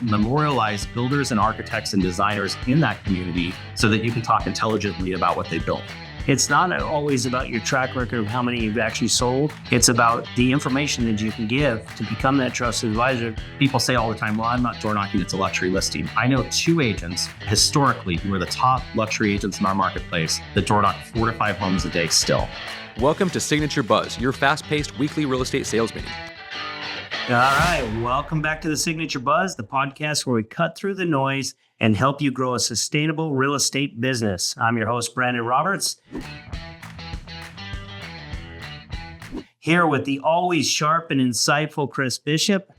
memorialize builders and architects and designers in that community so that you can talk intelligently about what they built. It's not always about your track record of how many you've actually sold. It's about the information that you can give to become that trusted advisor. People say all the time, well, I'm not door knocking, it's a luxury listing. I know 2 agents historically who are the top luxury agents in our marketplace that door knock 4 to 5 homes a day still. Welcome to Signature Buzz, your fast-paced weekly real estate sales meeting. All right, welcome back to the Signature Buzz, the podcast where we cut through the noise and help you grow a sustainable real estate business. I'm your host, Brandon Roberts. Here with the always sharp and insightful Chris Bishop.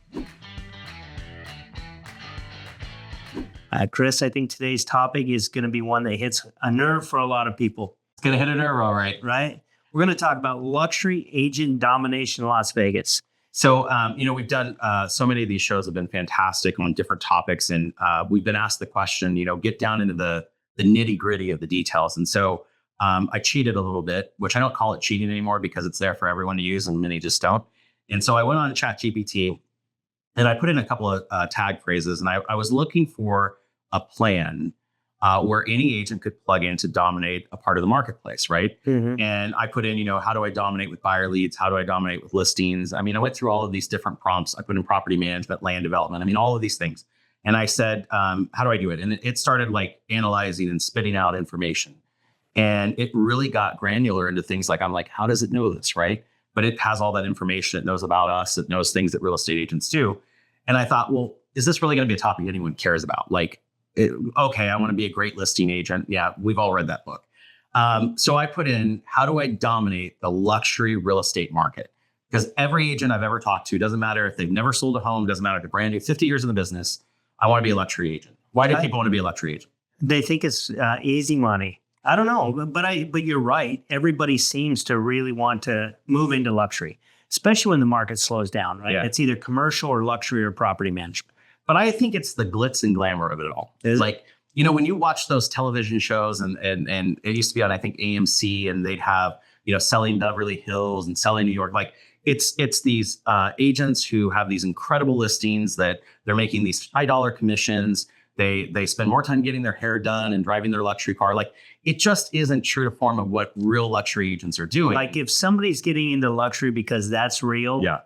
Chris, I think today's topic is going to be one that hits a nerve for a lot of people. It's going to hit a nerve, all right. Right? We're going to talk about luxury agent domination in Las Vegas. So, we've done so many of these shows have been fantastic on different topics. And we've been asked the question, get down into the nitty gritty of the details. And so I cheated a little bit, which I don't call it cheating anymore because it's there for everyone to use and many just don't. And so I went on ChatGPT and I put in a couple of tag phrases and I was looking for a plan where any agent could plug in to dominate a part of the marketplace, right? Mm-hmm. And I put in, how do I dominate with buyer leads? How do I dominate with listings? I mean, I went through all of these different prompts. I put in property management, land development. I mean, all of these things. And I said, how do I do it? And it started like analyzing and spitting out information. And it really got granular into things like, I'm like, how does it know this, right? But it has all that information. It knows about us. It knows things that real estate agents do. And I thought, well, is this really going to be a topic anyone cares about? Like, okay, I want to be a great listing agent. Yeah, we've all read that book. So I put in, how do I dominate the luxury real estate market? Because every agent I've ever talked to, doesn't matter if they've never sold a home, doesn't matter if they're brand new, 50 years in the business, I want to be a luxury agent. Why do people want to be a luxury agent? They think it's easy money. I don't know, but you're right. Everybody seems to really want to move into luxury, especially when the market slows down, right? Yeah. It's either commercial or luxury or property management. But I think it's the glitz and glamour of it all. Like, when you watch those television shows and it used to be on, I think, AMC, and they'd have, selling Beverly Hills and selling New York. Like it's these agents who have these incredible listings that they're making these high dollar commissions. They spend more time getting their hair done and driving their luxury car. Like it just isn't true to form of what real luxury agents are doing. Like if somebody's getting into luxury because that's real. Yeah.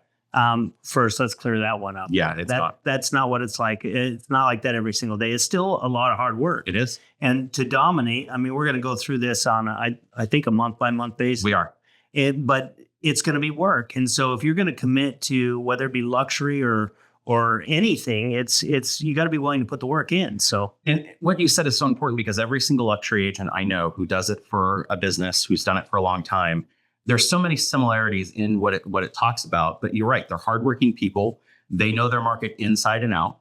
First, let's clear that one up. Yeah, that's not what it's like. It's not like that every single day. It's still a lot of hard work. It is. And to dominate, I mean, we're going to go through this on, I think, a month by month basis. We are. But it's going to be work. And so if you're going to commit to whether it be luxury or anything, it's you got to be willing to put the work in. So, and what you said is so important because every single luxury agent I know who does it for a business, who's done it for a long time, there's so many similarities in what it talks about, but you're right. They're hardworking people. They know their market inside and out.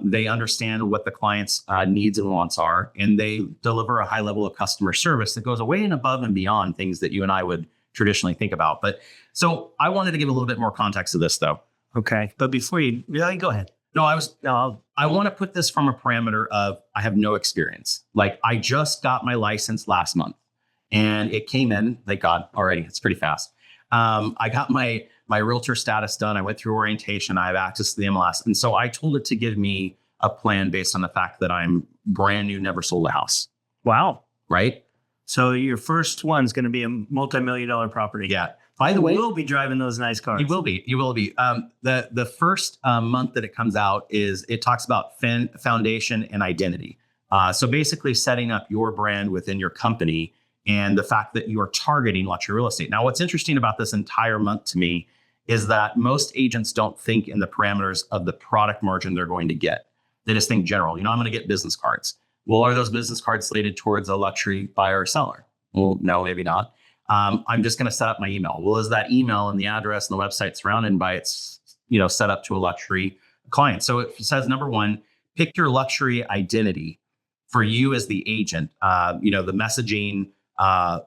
They understand what the client's needs and wants are, and they deliver a high level of customer service that goes away and above and beyond things that you and I would traditionally think about. But so I wanted to give a little bit more context to this, though. Okay, but before you go ahead. I want to put this from a parameter of I have no experience. Like I just got my license last month. And it came in, thank God, already. It's pretty fast. I got my realtor status done. I went through orientation. I have access to the MLS. And so I told it to give me a plan based on the fact that I'm brand new, never sold a house. Wow. Right? So your first one's going to be a multi-million-dollar property. Yeah. By the way, you will be driving those nice cars. You will be. The first month that it comes out it talks about foundation and identity. So basically setting up your brand within your company and the fact that you are targeting luxury real estate. Now, what's interesting about this entire month to me is that most agents don't think in the parameters of the product margin they're going to get. They just think general. I'm going to get business cards. Well, are those business cards slated towards a luxury buyer or seller? Well, no, maybe not. I'm just going to set up my email. Well, is that email and the address and the website surrounded by its, set up to a luxury client? So it says, number one, pick your luxury identity for you as the agent. The messaging,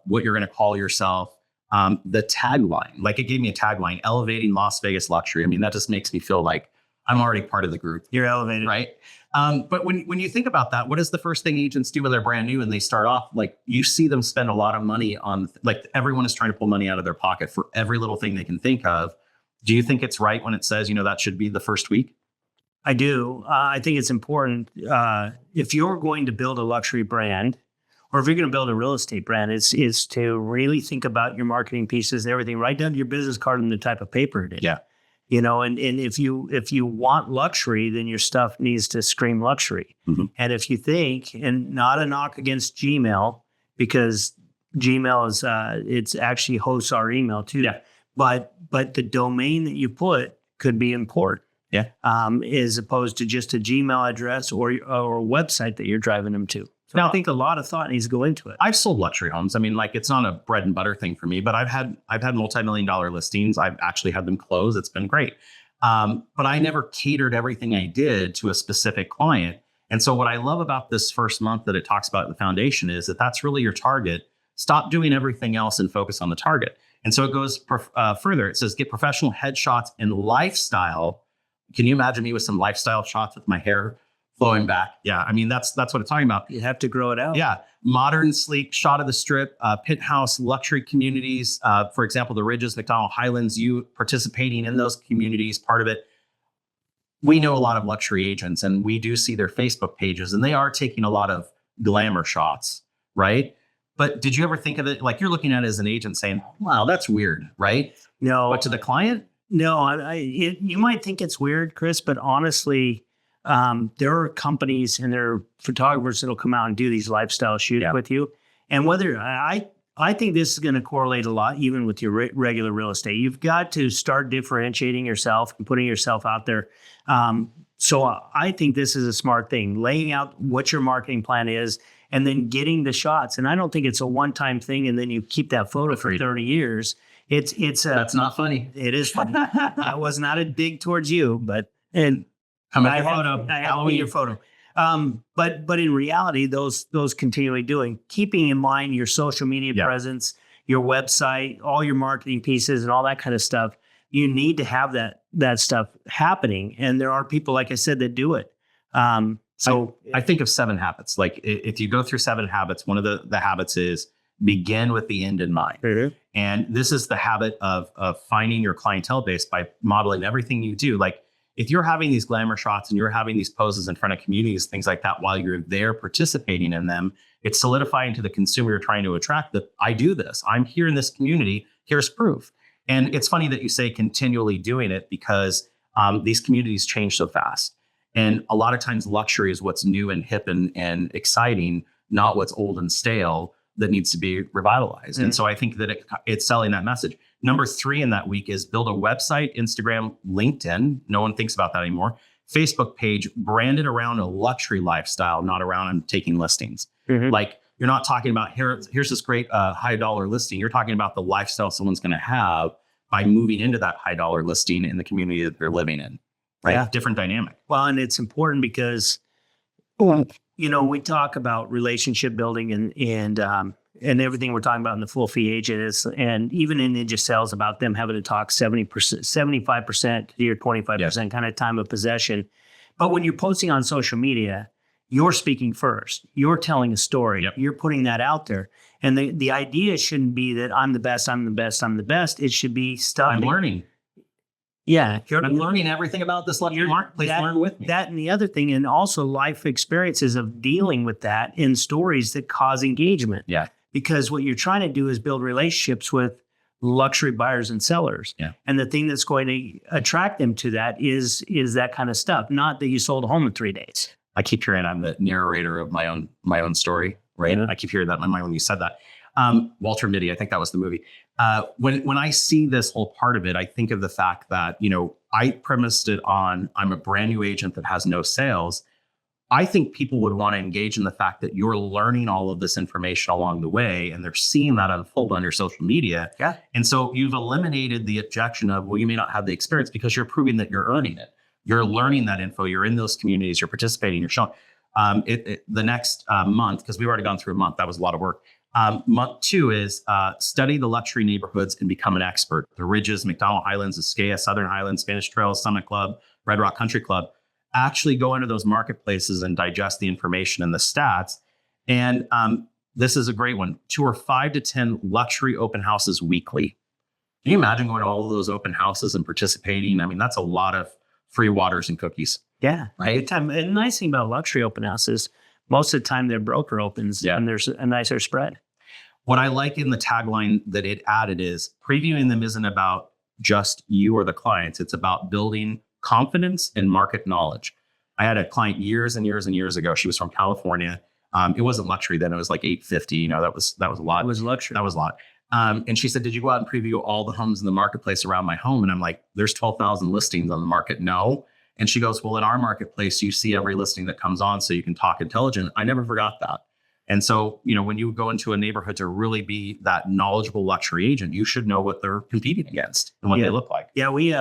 what you're going to call yourself, the tagline. Like it gave me a tagline, elevating Las Vegas luxury. I mean, that just makes me feel like I'm already part of the group. You're elevated. Right. But when you think about that, what is the first thing agents do when they're brand new and they start off? Like you see them spend a lot of money on, like everyone is trying to pull money out of their pocket for every little thing they can think of. Do you think it's right when it says, that should be the first week? I do. I think it's important. If you're going to build a luxury brand, or if you're going to build a real estate brand, is to really think about your marketing pieces and everything, right down to your business card and the type of paper it is. Yeah. And if you want luxury, then your stuff needs to scream luxury. Mhm. And if you think, and not a knock against Gmail, because Gmail is it's actually hosts our email too. Yeah. But the domain that you put could be important. Yeah. As opposed to just a Gmail address or a website that you're driving them to. So Now, I think a lot of thought needs to go into it. I've sold luxury homes. I mean, like, it's not a bread and butter thing for me, but I've had multi-million-dollar listings. I've actually had them close. It's been great. But I never catered everything I did to a specific client. And so what I love about this first month that it talks about the foundation is that that's really your target. Stop doing everything else and focus on the target. And so it goes further. It says, get professional headshots and lifestyle. Can you imagine me with some lifestyle shots with my hair flowing back? Yeah, I mean, that's what it's talking about. You have to grow it out. Yeah, modern, sleek shot of the Strip, penthouse, luxury communities. For example, the Ridges, McDonald Highlands. You participating in those communities, part of it. We know a lot of luxury agents, and we do see their Facebook pages, and they are taking a lot of glamour shots, right? But did you ever think of it like you're looking at it as an agent saying, "Wow, that's weird," right? No, But to the client, no. You might think it's weird, Chris, but honestly, there are companies and there are photographers that'll come out and do these lifestyle shoots with you. And whether I think this is going to correlate a lot, even with your regular real estate. You've got to start differentiating yourself and putting yourself out there. So I think this is a smart thing, laying out what your marketing plan is and then getting the shots. And I don't think it's a one-time thing and then you keep that photo for 30 years. that's not funny. It is funny. That was not a dig towards you, but and Come I at your have, photo. I have your photo. But in reality, those continually doing, keeping in mind your social media presence, your website, all your marketing pieces, and all that kind of stuff. You need to have that stuff happening, and there are people, like I said, that do it. So I think of 7 habits. Like if you go through 7 habits, one of the habits is begin with the end in mind. Mm-hmm. And this is the habit of finding your clientele base by modeling everything you do. Like if you're having these glamour shots and you're having these poses in front of communities, things like that, while you're there participating in them, it's solidifying to the consumer you're trying to attract that I do this. I'm here in this community. Here's proof. And it's funny that you say continually doing it because these communities change so fast. And a lot of times luxury is what's new and hip and exciting, not what's old and stale that needs to be revitalized. Mm-hmm. And so I think that it's selling that message. Number 3 in that week is build a website, Instagram, LinkedIn. No one thinks about that anymore. Facebook page branded around a luxury lifestyle, not around I'm taking listings. Mm-hmm. Like you're not talking about here's this great high dollar listing. You're talking about the lifestyle someone's going to have by moving into that high dollar listing in the community that they're living in. Right. Yeah. Different dynamic. Well, and it's important because, we talk about relationship building and everything we're talking about in the full fee agent is, and even in Ninja Sales about them having to talk 70%, 75% to your 25% kind of time of possession. But when you're posting on social media, you're speaking first. You're telling a story. Yep. You're putting that out there. And the idea shouldn't be that I'm the best, I'm the best, I'm the best. It should be stuff. I'm learning. Yeah. I'm learning everything about this luxury marketplace. Learn with me. That and the other thing, and also life experiences of dealing with that in stories that cause engagement. Yeah. Because what you're trying to do is build relationships with luxury buyers and sellers. Yeah. And the thing that's going to attract them to that is that kind of stuff, not that you sold a home in 3 days. I keep hearing I'm the narrator of my own story, right? I keep hearing that in my mind when you said that. Walter Mitty, I think that was the movie. When I see this whole part of it, I think of the fact that, I premised it on I'm a brand new agent that has no sales. I think people would want to engage in the fact that you're learning all of this information along the way and they're seeing that unfold on your social media. Yeah. And so you've eliminated the objection of, well, you may not have the experience because you're proving that you're earning it. You're learning that info. You're in those communities. You're participating. You're showing. The next month, because we've already gone through a month, that was a lot of work. Month 2 is study the luxury neighborhoods and become an expert. The Ridges, McDonald Highlands, Escaya, Southern Highlands, Spanish Trails, Summit Club, Red Rock Country Club. Actually go into those marketplaces and digest the information and the stats. And this is a great one. Tour 5 to 10 luxury open houses weekly. Can you imagine going to all of those open houses and participating? I mean, that's a lot of free waters and cookies. Yeah. Right. Good time. And the nice thing about luxury open house is most of the time their broker opens and there's a nicer spread. What I like in the tagline that it added is previewing them isn't about just you or the clients. It's about building confidence and market knowledge. I had a client years and years and years ago. She was from California. It wasn't luxury then. It was like 850. You know, that was a lot. It was luxury. That was a lot. And she said, "Did you go out and preview all the homes in the marketplace around my home?" And I'm like, "There's 12,000 listings on the market." No. And she goes, "Well, in our marketplace, you see every listing that comes on, so you can talk intelligent." I never forgot that. And so, you know, when you go into a neighborhood to really be that knowledgeable luxury agent, you should know what they're competing against and what they look like. Yeah, we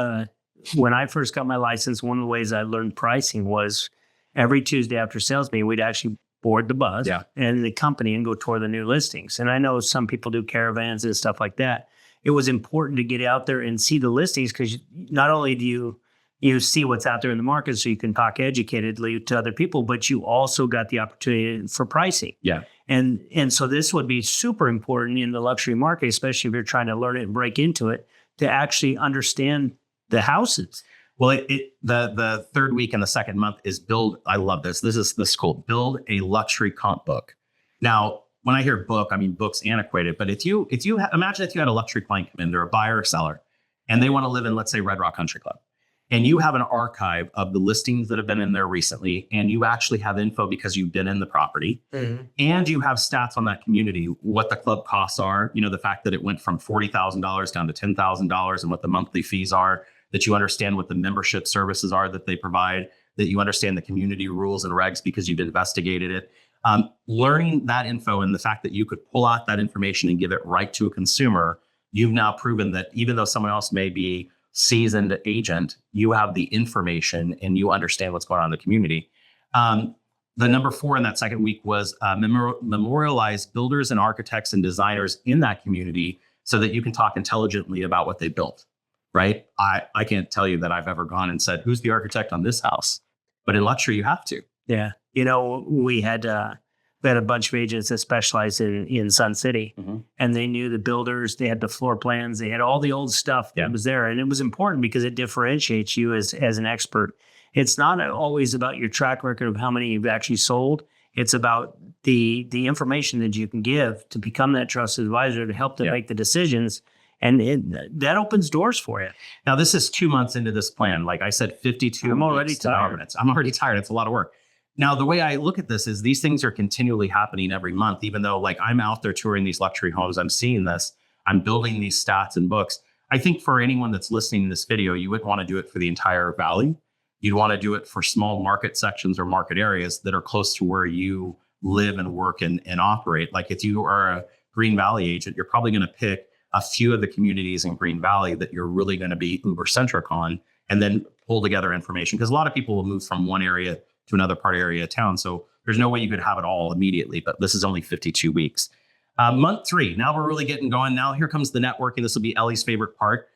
when I first got my license, one of the ways I learned pricing was every Tuesday after sales meeting, we'd actually board the bus and the company and go tour the new listings. And I know some people do caravans and stuff like that. It was important to get out there and see the listings because not only do you see what's out there in the market so you can talk educatedly to other people, but you also got the opportunity for pricing. Yeah. And so this would be super important in the luxury market, especially if you're trying to learn it and break into it, to actually understand the houses. Well, the third week in the second month is build. I love this. This is cool. Build a luxury comp book. Now, when I hear book, I mean book's antiquated. But if you imagine if you had a luxury client come in, they're a buyer or seller, and they want to live in, let's say, Red Rock Country Club, and you have an archive of the listings that have been in there recently, and you actually have info because you've been in the property, and you have stats on that community, what the club costs are, you know, the fact that it went from $40,000 down to $10,000 and what the monthly fees are, that you understand what the membership services are that they provide, that you understand the community rules and regs because you've investigated it. Learning that info and the fact that you could pull out that information and give it right to a consumer, you've now proven that even though someone else may be seasoned agent, you have the information and you understand what's going on in the community. The number 4 in that second week was memorialize builders and architects and designers in that community so that you can talk intelligently about what they built, right? I can't tell you that I've ever gone and said, "Who's the architect on this house?" But in luxury, you have to. Yeah. You know, we had a bunch of agents that specialized in Sun City, and they knew the builders, they had the floor plans, they had all the old stuff that was there. And it was important because it differentiates you as an expert. It's not always about your track record of how many you've actually sold. It's about the information that you can give to become that trusted advisor to help them make the decisions. And that opens doors for you. Now, this is 2 months into this plan. Like I said, 52. I'm already tired. I'm already tired. It's a lot of work. Now, the way I look at this is these things are continually happening every month, even though like I'm out there touring these luxury homes, I'm seeing this, I'm building these stats and books. I think for anyone that's listening to this video, you wouldn't want to do it for the entire valley. You'd want to do it for small market sections or market areas that are close to where you live and work and operate. Like if you are a Green Valley agent, you're probably going to pick a few of the communities in Green Valley that you're really going to be uber centric on and then pull together information. Because a lot of people will move from one area to another area of town. So there's no way you could have it all immediately, but this is only 52 weeks. Month 3, now we're really getting going. Now here comes the networking. This will be Ellie's favorite part.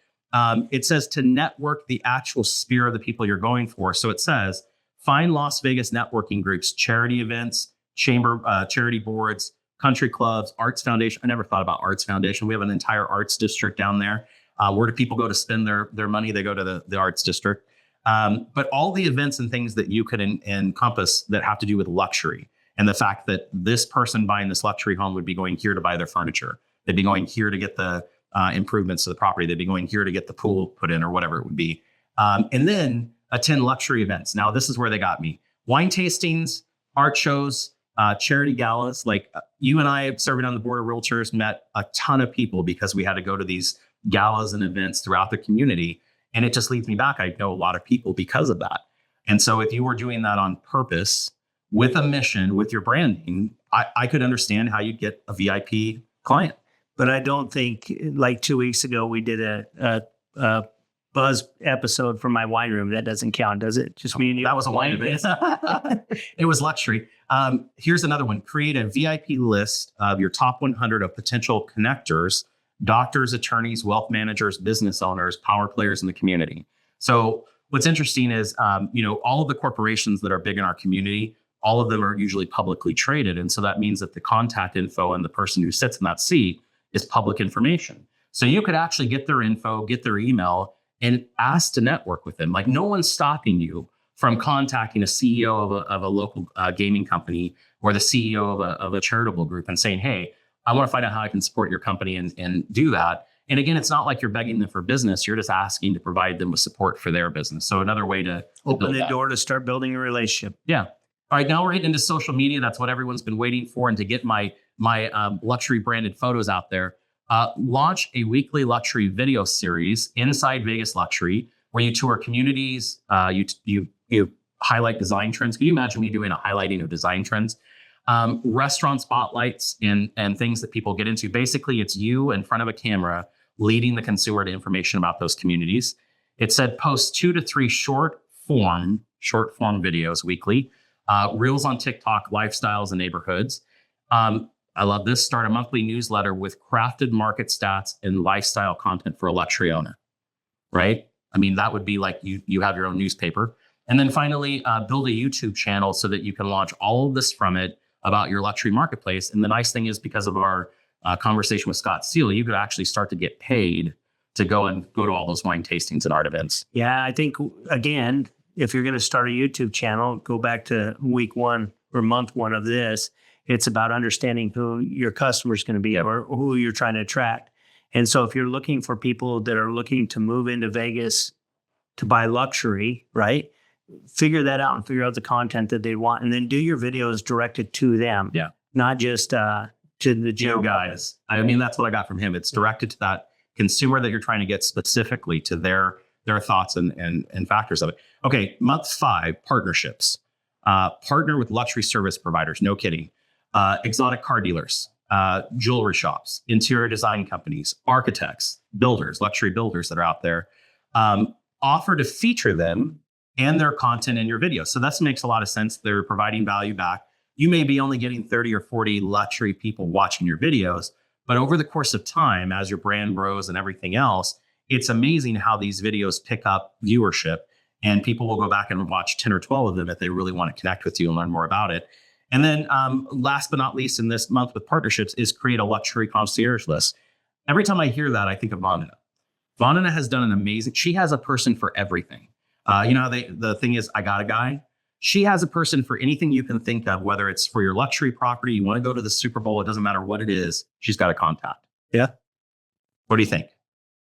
It says to network the actual sphere of the people you're going for. So it says, find Las Vegas networking groups, charity events, charity boards, country clubs, arts foundation. I never thought about arts foundation. We have an entire arts district down there. Where do people go to spend their money? They go to the arts district. But all the events and things that you could encompass that have to do with luxury and the fact that this person buying this luxury home would be going here to buy their furniture. They'd be going here to get the improvements to the property. They'd be going here to get the pool put in or whatever it would be. And then attend luxury events. Now, this is where they got me. Wine tastings, art shows, charity galas. Like you and I, serving on the board of realtors, met a ton of people because we had to go to these galas and events throughout the community. And it just leads me back. I know a lot of people because of that. And so if you were doing that on purpose, with a mission, with your branding, I could understand how you'd get a VIP client. But I don't think, like 2 weeks ago, we did a buzz episode from my wine room. That doesn't count, does it? Just me and you. That was a wine event. It was luxury. Here's another one. Create a VIP list of your top 100 of potential connectors, doctors, attorneys, wealth managers, business owners, power players in the community. So what's interesting is, all of the corporations that are big in our community, all of them are usually publicly traded. And so that means that the contact info and the person who sits in that seat is public information. So you could actually get their info, get their email, and ask to network with them. Like no one's stopping you from contacting a CEO of a local gaming company or the CEO of a charitable group and saying, hey, I want to find out how I can support your company and do that. And again, it's not like you're begging them for business. You're just asking to provide them with support for their business. So another way to open the door to start building a relationship. Yeah. All right. Now we're getting into social media. That's what everyone's been waiting for. And to get my luxury branded photos out there, launch a weekly luxury video series, Inside Vegas Luxury, where you tour communities. You highlight design trends. Can you imagine me doing a highlighting of design trends? Restaurant spotlights and things that people get into. Basically, it's you in front of a camera leading the consumer to information about those communities. It said post 2 to 3 short form videos weekly, reels on TikTok, lifestyles and neighborhoods. I love this. Start a monthly newsletter with crafted market stats and lifestyle content for a luxury owner, right? I mean, that would be like you have your own newspaper. And then finally, build a YouTube channel so that you can launch all of this from it about your luxury marketplace. And the nice thing is, because of our conversation with Scott Seeley, you could actually start to get paid to go to all those wine tastings and art events. Yeah, I think, again, if you're going to start a YouTube channel, go back to week 1 or month 1 of this. It's about understanding who your customer is going to be or who you're trying to attract. And so if you're looking for people that are looking to move into Vegas to buy luxury, right? Figure that out and figure out the content that they want, and then do your videos directed to them. Yeah. Not just to the Joe guys. I mean, that's what I got from him. It's directed to that consumer that you're trying to get specifically to their thoughts and factors of it. Okay. Month 5, partnerships. Partner with luxury service providers. No kidding. Exotic car dealers, jewelry shops, interior design companies, architects, builders, luxury builders that are out there. Offer to feature them and their content in your video. So that makes a lot of sense. They're providing value back. You may be only getting 30 or 40 luxury people watching your videos, but over the course of time, as your brand grows and everything else, it's amazing how these videos pick up viewership, and people will go back and watch 10 or 12 of them if they really want to connect with you and learn more about it. And then last but not least in this month with partnerships is create a luxury concierge list. Every time I hear that, I think of Vandana. Vandana has done an amazing, she has a person for everything. You know how the thing is, I got a guy. She has a person for anything you can think of, whether it's for your luxury property, you want to go to the Super Bowl, it doesn't matter what it is, she's got a contact. Yeah. What do you think?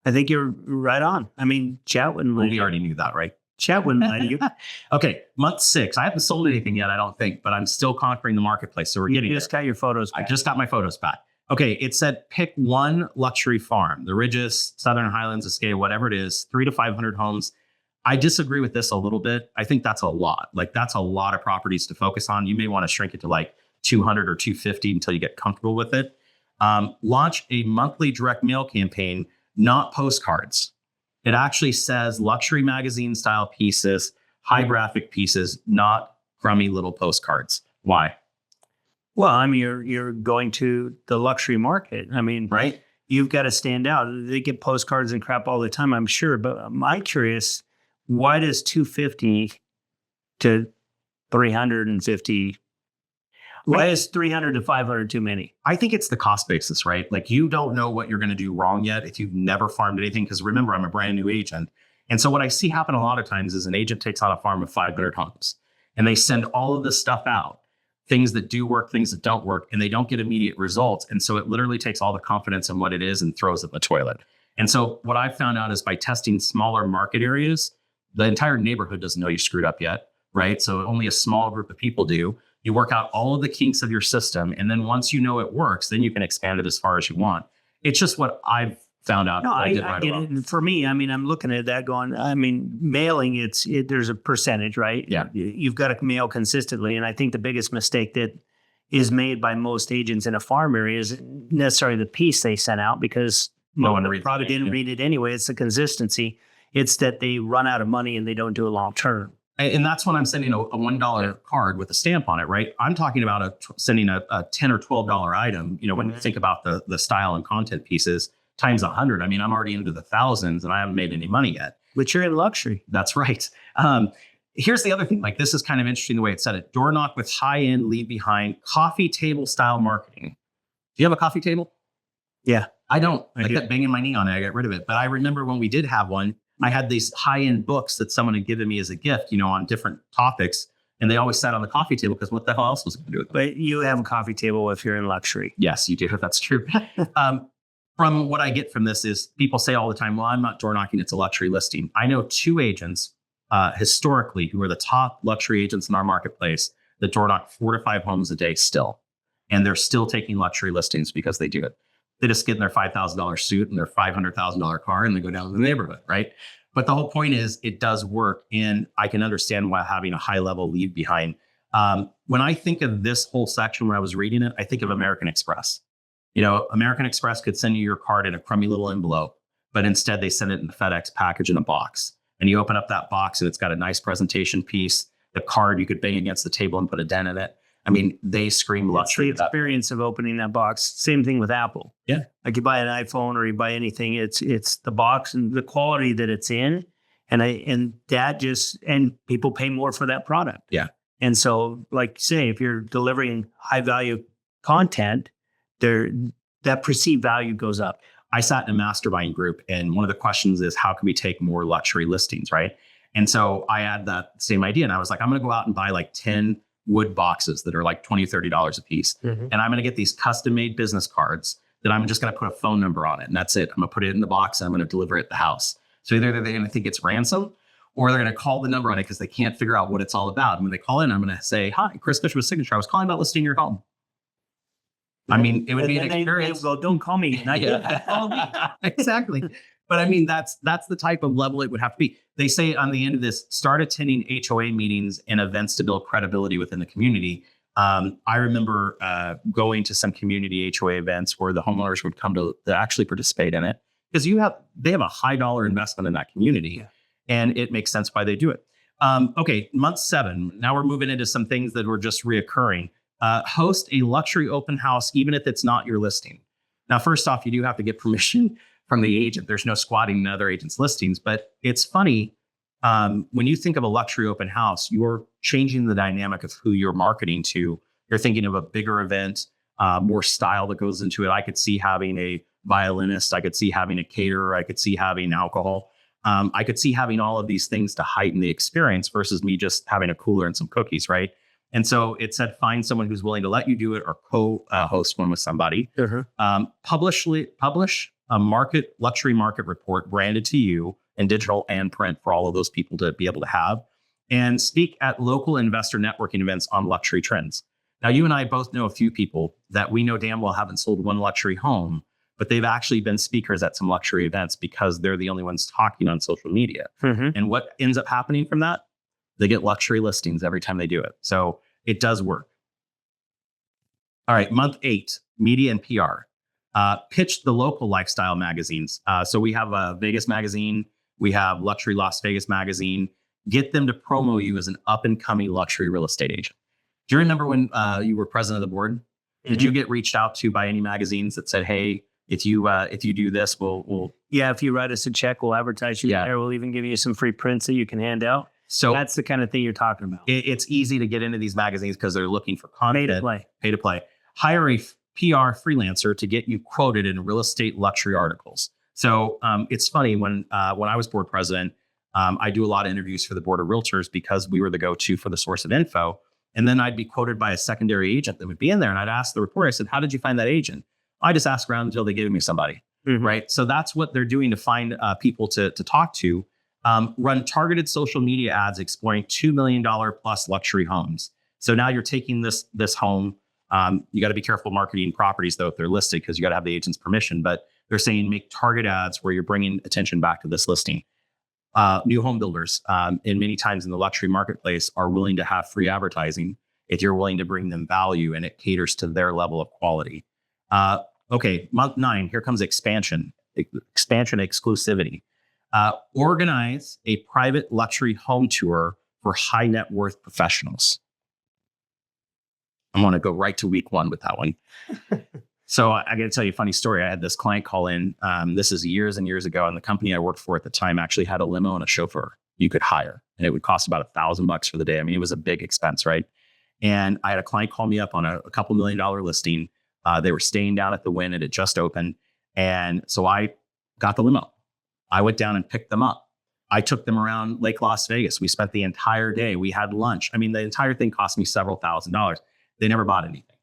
I think you're right on. I mean, chat wouldn't We already knew that, right? Chat wouldn't lie to you. Okay, month 6. I haven't sold anything yet, I don't think, but I'm still conquering the marketplace. So we're getting You just got your photos back. I just got my photos back. Okay, it said pick one luxury farm, the Ridges, Southern Highlands, Escape, whatever it is, 300 to 500 homes. I disagree with this a little bit. I think that's a lot. Like, that's a lot of properties to focus on. You may want to shrink it to like 200 or 250 until you get comfortable with it. Launch a monthly direct mail campaign, not postcards. It actually says luxury magazine style pieces, high graphic pieces, not crummy little postcards. Why? Well, I mean, you're going to the luxury market. I mean, right? You've got to stand out. They get postcards and crap all the time, I'm sure. But I'm curious, why does 250 to 350? Why is 300 to 500 too many? I think it's the cost basis, right? Like, you don't know what you're going to do wrong yet if you've never farmed anything. Because remember, I'm a brand new agent. And so what I see happen a lot of times is an agent takes on a farm of 500 homes and they send all of this stuff out, things that do work, things that don't work, and they don't get immediate results. And so it literally takes all the confidence in what it is and throws it in the toilet. And so what I've found out is by testing smaller market areas, the entire neighborhood doesn't know you screwed up yet, right? So only a small group of people do. You work out all of the kinks of your system. And then once you know it works, then you can expand it as far as you want. It's just what I've found out. No, I get it. For me, I mean, I'm looking at that going, I mean, mailing, there's a percentage, right? Yeah. You've got to mail consistently. And I think the biggest mistake that is made by most agents in a farm area isn't necessarily the piece they sent out, because no one probably didn't read it anyway. It's the consistency. It's that they run out of money and they don't do it long term. And that's when I'm sending a $1 card with a stamp on it, right? I'm talking about sending a $10 or $12 item. You know, when you think about the style and content pieces times 100, I mean, I'm already into the thousands and I haven't made any money yet. But you're in luxury. That's right. Here's the other thing. Like, this is kind of interesting the way it said it. Door knock with high-end, leave behind, coffee table style marketing. Do you have a coffee table? Yeah. I don't. I kept banging my knee on it. I got rid of it. But I remember when we did have one, I had these high-end books that someone had given me as a gift, on different topics. And they always sat on the coffee table because what the hell else was I going to do with them? But you have a coffee table if you're in luxury. Yes, you do. That's true. From what I get from this is people say all the time, well, I'm not door knocking. It's a luxury listing. I know 2 agents historically who are the top luxury agents in our marketplace that door knock 4 to 5 homes a day still. And they're still taking luxury listings because they do it. They just get in their $5,000 suit and their $500,000 car and they go down to the neighborhood, right? But the whole point is it does work. And I can understand why having a high level leave behind. When I think of this whole section, when I was reading it, I think of American Express. American Express could send you your card in a crummy little envelope, but instead they send it in a FedEx package in a box. And you open up that box and it's got a nice presentation piece. The card you could bang against the table and put a dent in it. I mean, they scream luxury. It's the experience of opening that box. Same thing with Apple. Yeah. Like you buy an iPhone or you buy anything, it's the box and the quality that it's in. And people pay more for that product. Yeah. And so, like say, if you're delivering high value content, that perceived value goes up. I sat in a mastermind group and one of the questions is how can we take more luxury listings, right? And so I had that same idea and I was like, I'm going to go out and buy like 10 wood boxes that are like $20, $30 a piece. Mm-hmm. And I'm going to get these custom made business cards that I'm just going to put a phone number on it. And that's it. I'm going to put it in the box and I'm going to deliver it at the house. So either they're going to think it's ransom or they're going to call the number on it because they can't figure out what it's all about. And when they call in, I'm going to say, hi, Chris Bishop's Signature. I was calling about listing your home. I mean, it would be an experience. They go, don't call me. Call me. Exactly. But I mean, that's the type of level it would have to be. They say on the end of this, start attending HOA meetings and events to build credibility within the community. I remember going to some community HOA events where the homeowners would come to actually participate in it because they have a high dollar investment in that community, and it makes sense why they do it. Okay, month 7. Now we're moving into some things that were just reoccurring. Host a luxury open house, even if it's not your listing. Now, first off, you do have to get permission from the agent. There's no squatting in other agents' listings, but it's funny. When you think of a luxury open house, you're changing the dynamic of who you're marketing to. You're thinking of a bigger event, more style that goes into it. I could see having a violinist. I could see having a caterer. I could see having alcohol. I could see having all of these things to heighten the experience versus me just having a cooler and some cookies, right? And so it said, find someone who's willing to let you do it or co-host one with somebody. Uh-huh. Publish a luxury market report branded to you in digital and print for all of those people to be able to have, and speak at local investor networking events on luxury trends. Now, you and I both know a few people that we know damn well haven't sold one luxury home, but they've actually been speakers at some luxury events because they're the only ones talking on social media. Mm-hmm. And what ends up happening from that? They get luxury listings every time they do it. So it does work. All right, month 8, media and PR. Pitch the local lifestyle magazines. So we have a Vegas magazine. We have Luxury Las Vegas magazine. Get them to promo you as an up and coming luxury real estate agent. Do you remember when you were president of the board? Mm-hmm. Did you get reached out to by any magazines that said, hey, if you do this, we'll if you write us a check, we'll advertise you there. We'll even give you some free prints that you can hand out. So that's the kind of thing you're talking about. It's easy to get into these magazines because they're looking for content. Pay to play. Hire a PR freelancer to get you quoted in real estate luxury articles. So it's funny when I was board president, I do a lot of interviews for the board of realtors because we were the go-to for the source of info. And then I'd be quoted by a secondary agent that would be in there. And I'd ask the reporter, I said, how did you find that agent? I just asked around until they gave me somebody. Mm-hmm. Right. So that's what they're doing to find people to talk to. Run targeted social media ads exploring $2 million plus luxury homes. So now you're taking this home. You got to be careful marketing properties, though, if they're listed, because you got to have the agent's permission. But they're saying make target ads where you're bringing attention back to this listing. New home builders, and many times in the luxury marketplace, are willing to have free advertising if you're willing to bring them value and it caters to their level of quality. Okay, month 9, here comes expansion exclusivity. Organize a private luxury home tour for high net worth professionals. I want to go right to week 1 with that one. So I got to tell you a funny story. I had this client call in. This is years and years ago. And the company I worked for at the time actually had a limo and a chauffeur you could hire. And it would cost about $1,000 for the day. I mean, it was a big expense, right? And I had a client call me up on a couple $1 million listing. They were staying down at the Wynn. It had just opened. And so I got the limo. I went down and picked them up. I took them around Lake Las Vegas. We spent the entire day. We had lunch. I mean, the entire thing cost me several $1,000s. They never bought anything.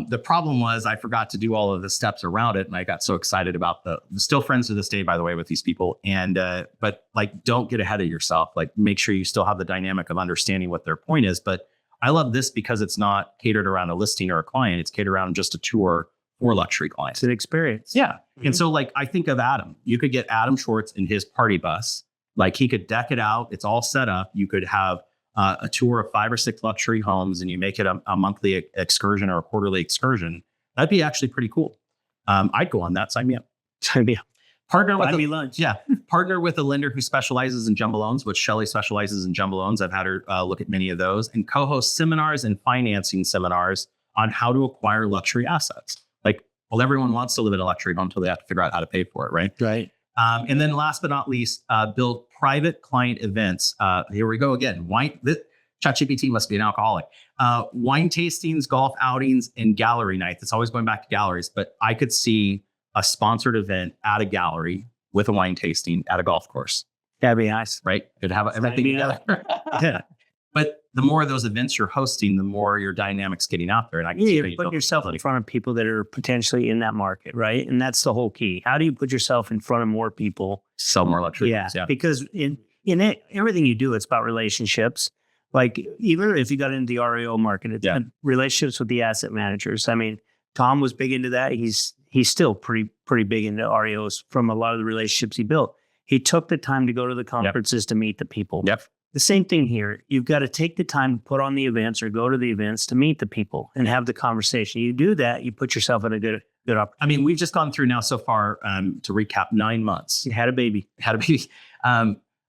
The problem was I forgot to do all of the steps around it. And I got so excited about still friends to this day, by the way, with these people. And, but like, don't get ahead of yourself. Like, make sure you still have the dynamic of understanding what their point is. But I love this because it's not catered around a listing or a client. It's catered around just a tour for luxury clients. It's an experience. Yeah. Mm-hmm. And so like, I think of Adam, you could get Adam Schwartz in his party bus. Like, he could deck it out. It's all set up. You could have a tour of 5 or 6 luxury homes, and you make it a monthly excursion or a quarterly excursion. That'd be actually pretty cool. I'd go on that. Sign me up. Sign me up. Partner Buy with me lunch. Yeah. Partner with a lender who specializes in jumbo loans, which Shelly specializes in jumbo loans. I've had her look at many of those, and co-host seminars and financing seminars on how to acquire luxury assets. Like, well, everyone wants to live in a luxury home until they have to figure out how to pay for it, right? Right. And then last but not least, build private client events. Here we go again. ChatGPT must be an alcoholic. Wine tastings, golf outings, and gallery nights. It's always going back to galleries, but I could see a sponsored event at a gallery with a wine tasting at a golf course. That'd be nice. Right? Could have everything together. Yeah. But the more of those events you're hosting, the more your dynamics getting out there. And I can see You're putting yourself in front of people that are potentially in that market, right? And that's the whole key. How do you put yourself in front of more people? Sell more luxury. Yeah, Yeah. because in it, everything you do, it's about relationships. Like, even if you got into the REO market, it's relationships with the asset managers. I mean, Tom was big into that. He's still pretty big into REOs from a lot of the relationships he built. He took the time to go to the conferences to meet the people. Yep. The same thing here. You've got to take the time to put on the events or go to the events to meet the people and have the conversation. You do that, you put yourself in a good opportunity. I mean, we've just gone through now so far, to recap, 9 months. You had a baby.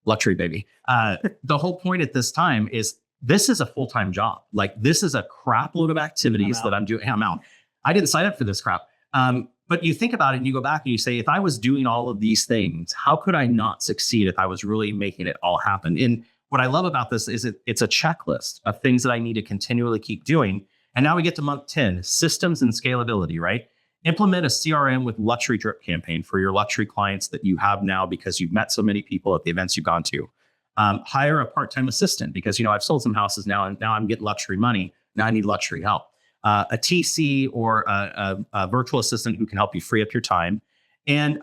Luxury baby. The whole point at this time is this is a full-time job. Like, this is a crap load of activities that I'm doing. I'm out. I didn't sign up for this crap. But you think about it and you go back and you say, if I was doing all of these things, how could I not succeed if I was really making it all happen? And what I love about this is it's a checklist of things that I need to continually keep doing. And now we get to month 10, systems and scalability, right? Implement a CRM with luxury drip campaign for your luxury clients that you have now because you've met so many people at the events you've gone to. Hire a part-time assistant because, I've sold some houses now and now I'm getting luxury money. Now I need luxury help. A TC or a virtual assistant who can help you free up your time. And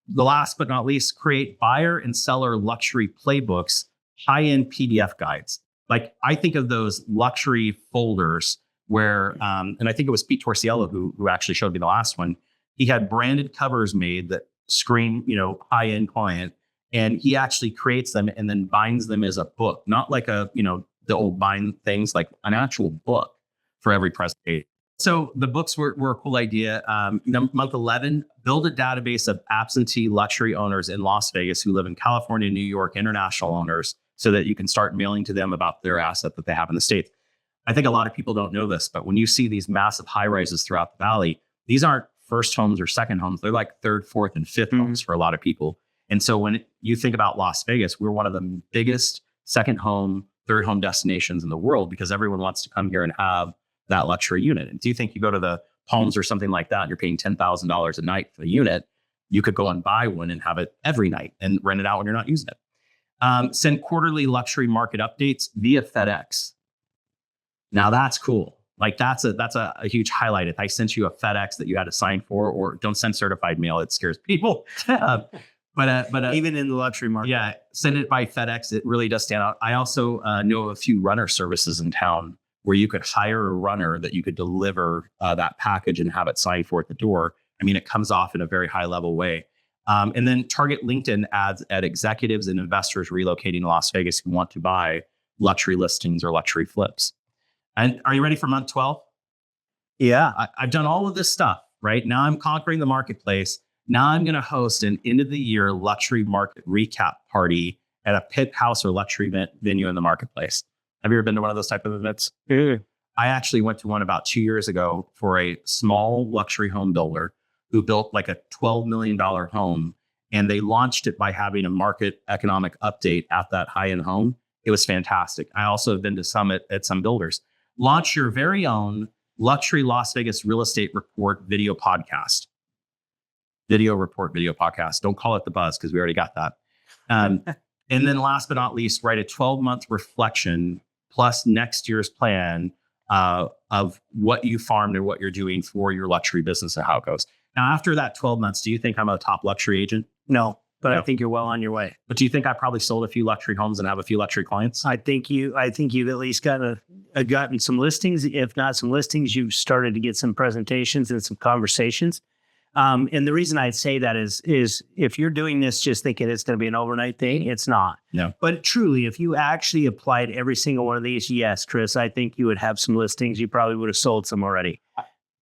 the last but not least, create buyer and seller luxury playbooks, high-end PDF guides. Like, I think of those luxury folders where, and I think it was Pete Torciello who actually showed me the last one. He had branded covers made that scream, high-end client, and he actually creates them and then binds them as a book, not like the old bind things, like an actual book for every presentation. So the books were a cool idea. Month 11, build a database of absentee luxury owners in Las Vegas who live in California, New York, international owners, so that you can start mailing to them about their asset that they have in the States. I think a lot of people don't know this, but when you see these massive high rises throughout the valley, these aren't first homes or second homes. They're like third, fourth, and fifth homes for a lot of people. And so when you think about Las Vegas, we're one of the biggest second home, third home destinations in the world because everyone wants to come here and have that luxury unit. And do you think you go to the Palms or something like that and you're paying $10,000 a night for the unit? You could go and buy one and have it every night and rent it out when you're not using it. Send quarterly luxury market updates via FedEx. Now that's cool. Like, that's a huge highlight. If I sent you a FedEx that you had to sign for, or don't send certified mail, it scares people. But even in the luxury market. Yeah, send it by FedEx. It really does stand out. I also know of a few runner services in town where you could hire a runner that you could deliver that package and have it signed for at the door. I mean, it comes off in a very high level way. And then target LinkedIn ads at executives and investors relocating to Las Vegas who want to buy luxury listings or luxury flips. And are you ready for month 12? Yeah. I've done all of this stuff, right? Now I'm conquering the marketplace. Now I'm going to host an end of the year luxury market recap party at a pit house or luxury venue in the marketplace. Have you ever been to one of those type of events? Mm. I actually went to one about 2 years ago for a small luxury home builder who built like a $12 million home. And they launched it by having a market economic update at that high-end home. It was fantastic. I also have been to Summit at some builders. Launch your very own luxury Las Vegas real estate report video podcast. Video report, video podcast. Don't call it the buzz because we already got that. And then last but not least, write a 12-month reflection plus next year's plan of what you farmed and what you're doing for your luxury business and how it goes. Now, after that 12 months, do you think I'm a top luxury agent? No, but No. I think you're well on your way. But do you think I probably sold a few luxury homes and have a few luxury clients? I think you've at least gotten some listings. If not some listings, you've started to get some presentations and some conversations. And the reason I'd say that is if you're doing this just thinking it's going to be an overnight thing, it's not. No. But truly, if you actually applied every single one of these, yes, Chris, I think you would have some listings. You probably would have sold some already.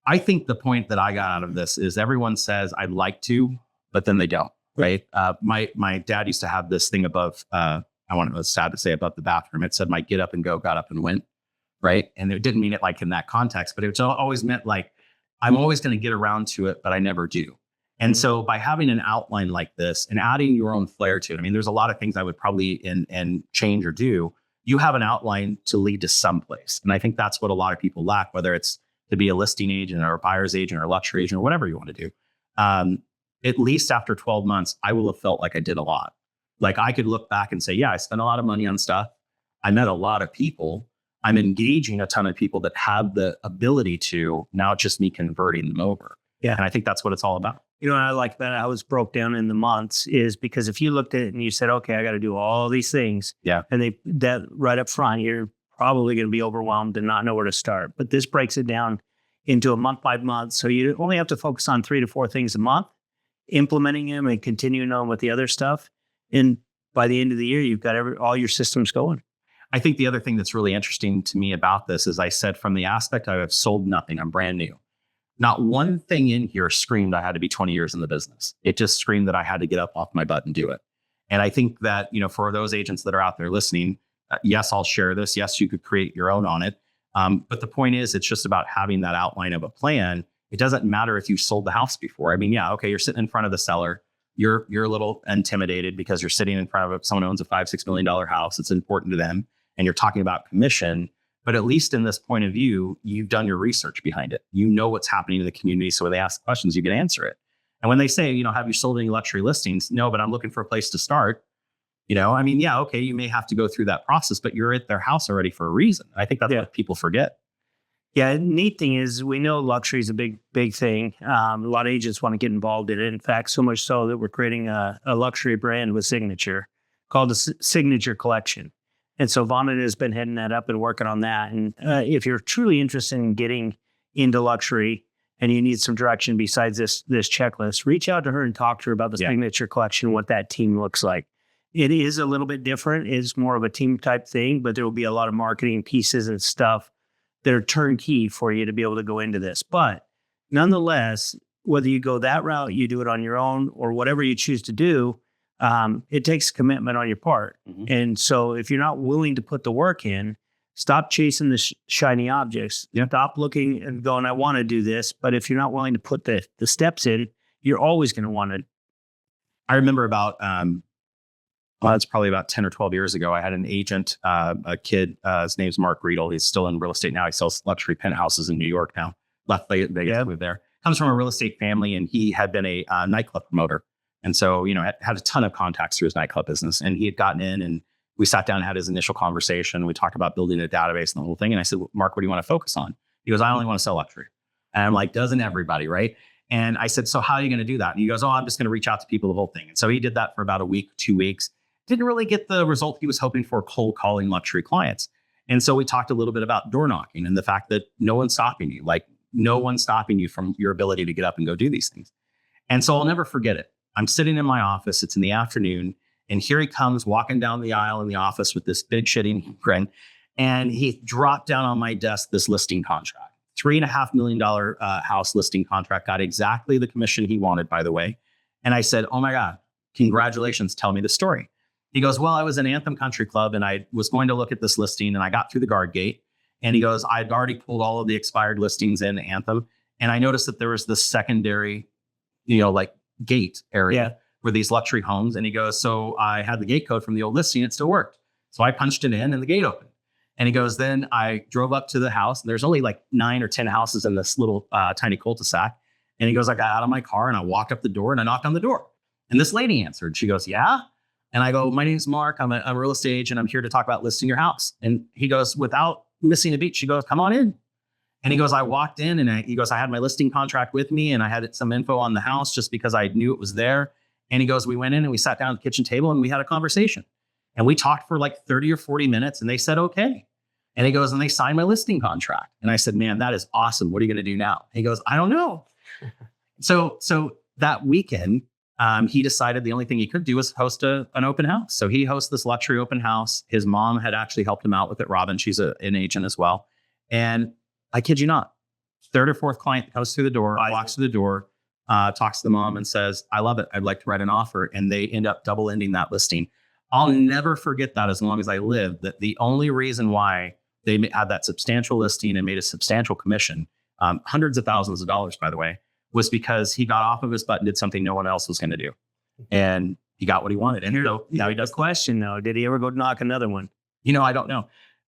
I think the point that I got out of this is everyone says I'd like to, but then they don't. Right. My dad used to have this thing above, it's sad to say, above the bathroom. It said my get up and go, got up and went. Right. And it didn't mean it like in that context, but it always meant like, I'm always going to get around to it, but I never do. And so by having an outline like this and adding your own flair to it, I mean, there's a lot of things I would probably and change or do. You have an outline to lead to someplace. And I think that's what a lot of people lack, whether it's to be a listing agent or a buyer's agent or a luxury agent or whatever you want to do. At least after 12 months, I will have felt like I did a lot. Like I could look back and say, yeah, I spent a lot of money on stuff. I met a lot of people. I'm engaging a ton of people that have the ability to. Now it's just me converting them over. Yeah. And I think that's what it's all about. You know what I like about it, how it's broke down in the months is because if you looked at it and you said, okay, I got to do all these things. Yeah. And that right up front, you're probably going to be overwhelmed and not know where to start. But this breaks it down into a month by month. So you only have to focus on 3 to 4 things a month, implementing them and continuing on with the other stuff. And by the end of the year, you've got all your systems going. I think the other thing that's really interesting to me about this is I said from the aspect I have sold nothing, I'm brand new. Not one thing in here screamed I had to be 20 years in the business. It just screamed that I had to get up off my butt and do it. And I think that, for those agents that are out there listening, yes, I'll share this. Yes, you could create your own on it. But the point is, it's just about having that outline of a plan. It doesn't matter if you've sold the house before. I mean, yeah, okay, you're sitting in front of the seller. You're a little intimidated because you're sitting in front of someone who owns a $5-6 million house. It's important to them. And you're talking about commission. But at least in this point of view, you've done your research behind it. You know what's happening in the community. So when they ask questions, you can answer it. And when they say, have you sold any luxury listings? No, but I'm looking for a place to start. I mean, yeah, okay, you may have to go through that process, but you're at their house already for a reason. I think that's what people forget. Yeah, neat thing is we know luxury is a big thing. A lot of agents want to get involved in it. In fact, so much so that we're creating a luxury brand with Signature called the Signature Collection. And so Vonda has been heading that up and working on that. And if you're truly interested in getting into luxury and you need some direction besides this checklist, reach out to her and talk to her about the Signature Collection, what that team looks like. It is a little bit different. It's more of a team type thing, but there will be a lot of marketing pieces and stuff that are turnkey for you to be able to go into this. But nonetheless, whether you go that route, you do it on your own, or whatever you choose to do, it takes commitment on your part. Mm-hmm. And so if you're not willing to put the work in, stop chasing the shiny objects. Stop looking and going, I want to do this. But if you're not willing to put the steps in, you're always going to want to. I remember about, it's probably about 10 or 12 years ago. I had an agent, a kid, his name's Mark Riedel. He's still in real estate now. He sells luxury penthouses in New York now. Left Vegas, moved there. Comes from a real estate family, and he had been a nightclub promoter. And so, had a ton of contacts through his nightclub business. And he had gotten in, and we sat down and had his initial conversation. We talked about building a database and the whole thing. And I said, well, Mark, what do you want to focus on? He goes, I only want to sell luxury. And I'm like, doesn't everybody, right? And I said, so how are you going to do that? And he goes, I'm just going to reach out to people, the whole thing. And so he did that for about a week, 2 weeks. Didn't really get the result he was hoping for, cold calling luxury clients. And so we talked a little bit about door knocking and the fact that no one's stopping you. Like, no one's stopping you from your ability to get up and go do these things. And so I'll never forget it. I'm sitting in my office. It's in the afternoon. And here he comes walking down the aisle in the office with this big shitting grin. And he dropped down on my desk this listing contract, $3.5 million house listing contract, got exactly the commission he wanted, by the way. And I said, oh my God, congratulations. Tell me the story. He goes, well, I was in Anthem Country Club and I was going to look at this listing and I got through the guard gate. And he goes, I'd already pulled all of the expired listings in Anthem. And I noticed that there was this secondary, like gate area where these luxury homes. And he goes, so I had the gate code from the old listing. It still worked. So I punched it in and the gate opened. And he goes, then I drove up to the house. And there's only like 9 or 10 houses in this little tiny cul-de-sac. And he goes, I got out of my car and I walked up the door and I knocked on the door. And this lady answered. She goes, yeah. And I go, my name's Mark. I'm a real estate agent. I'm here to talk about listing your house. And he goes, without missing a beat, she goes, come on in. And he goes, I walked in and he goes, I had my listing contract with me and I had some info on the house just because I knew it was there. And he goes, we went in and we sat down at the kitchen table and we had a conversation. And we talked for like 30 or 40 minutes and they said, okay. And he goes, and they signed my listing contract. And I said, man, that is awesome. What are you going to do now? He goes, I don't know. So that weekend, he decided the only thing he could do was host an open house. So he hosts this luxury open house. His mom had actually helped him out with it. Robin, she's an agent as well. And I kid you not, third or fourth client goes through the door, walks through the door, talks to the mom and says, I love it. I'd like to write an offer. And they end up double ending that listing. I'll never forget that as long as I live, that the only reason why they had that substantial listing and made a substantial commission, hundreds of thousands of dollars, by the way, was because he got off of his butt and did something no one else was going to do. And he got what he wanted. And so now he does. Question though, did he ever go knock another one? I don't know.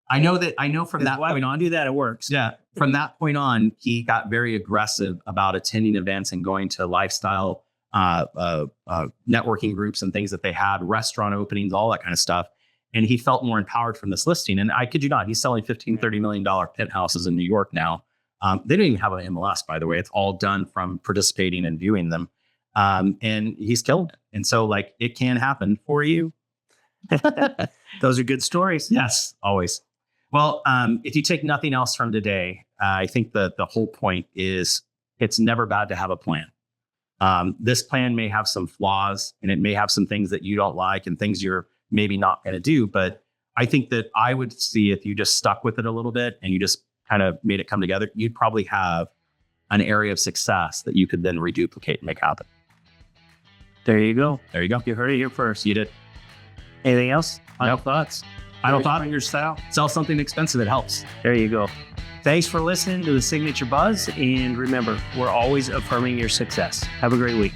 I know from that point on, do that, it works. Yeah. From that point on, he got very aggressive about attending events and going to lifestyle networking groups and things that they had, restaurant openings, all that kind of stuff. And he felt more empowered from this listing. And I kid you not, he's selling $15-30 million penthouses in New York now. They don't even have an MLS, by the way. It's all done from participating and viewing them. And he's killing it. And so like it can happen for you. Those are good stories. Yes, always. Well, if you take nothing else from today, I think the whole point is it's never bad to have a plan. This plan may have some flaws and it may have some things that you don't like and things you're maybe not going to do. But I think that I would see if you just stuck with it a little bit and you just kind of made it come together, you'd probably have an area of success that you could then reduplicate and make happen. There you go. There you go. You heard it here first. You did. Anything else? Final Nope. thoughts? Final thought, Your style? sell something expensive. It helps. There you go. Thanks for listening to the Signature Buzz. And remember, we're always affirming your success. Have a great week.